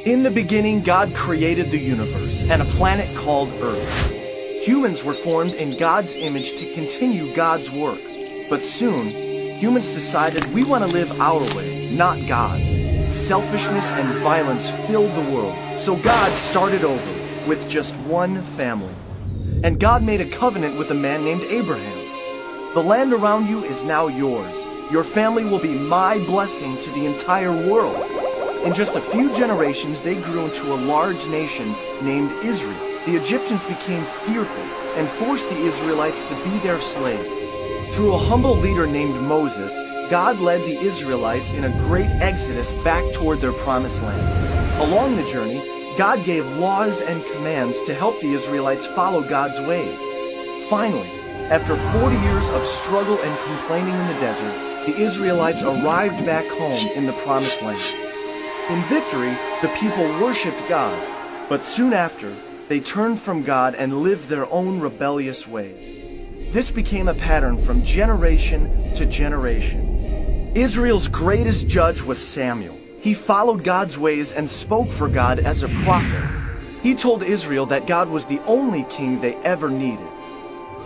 In the beginning, God created the universe and a planet called Earth. Humans were formed in God's image to continue God's work. But soon, humans decided we want to live our way, not God's. Selfishness and violence filled the world, so God started over with just one family. And God made a covenant with a man named Abraham. The land around you is now yours. Your family will be my blessing to the entire world. In just a few generations, they grew into a large nation named Israel. The Egyptians became fearful and forced the Israelites to be their slaves. Through a humble leader named Moses, God led the Israelites in a great exodus back toward their promised land. Along the journey, God gave laws and commands to help the Israelites follow God's ways. Finally, after 40 years of struggle and complaining in the desert, the Israelites arrived back home in the promised land. In victory, the people worshipped God, but soon after, they turned from God and lived their own rebellious ways. This became a pattern from generation to generation. Israel's greatest judge was Samuel. He followed God's ways and spoke for God as a prophet. He told Israel that God was the only king they ever needed.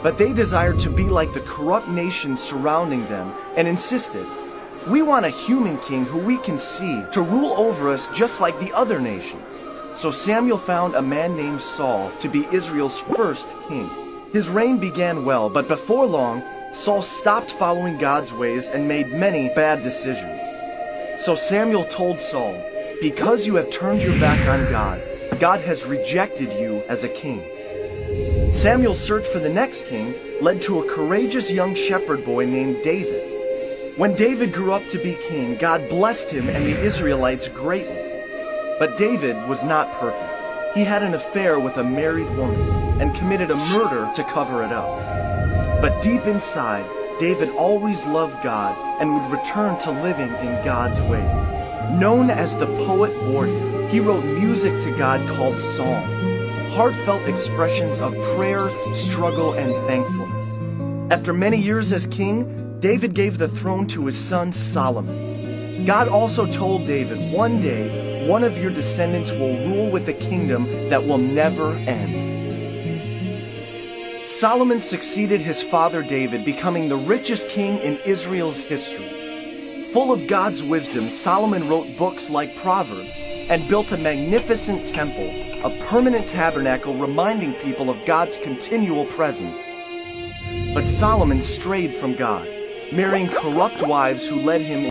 But they desired to be like the corrupt nations surrounding them and insisted, "We want a human king who we can see to rule over us just like the other nations." So Samuel found a man named Saul to be Israel's first king. His reign began well, but before long, Saul stopped following God's ways and made many bad decisions. So Samuel told Saul, "Because you have turned your back on God, God has rejected you as a king." Samuel's search for the next king led to a courageous young shepherd boy named David. When David grew up to be king, God blessed him and the Israelites greatly. But David was not perfect. He had an affair with a married woman and committed a murder to cover it up. But deep inside, David always loved God and would return to living in God's ways. Known as the poet warrior, he wrote music to God called psalms, heartfelt expressions of prayer, struggle, and thankfulness. After many years as king, David gave the throne to his son Solomon. God also told David, "One day, one of your descendants will rule with a kingdom that will never end." Solomon succeeded his father David, becoming the richest king in Israel's history. Full of God's wisdom, Solomon wrote books like Proverbs and built a magnificent temple, a permanent tabernacle reminding people of God's continual presence. But Solomon strayed from God, marrying corrupt wives who led him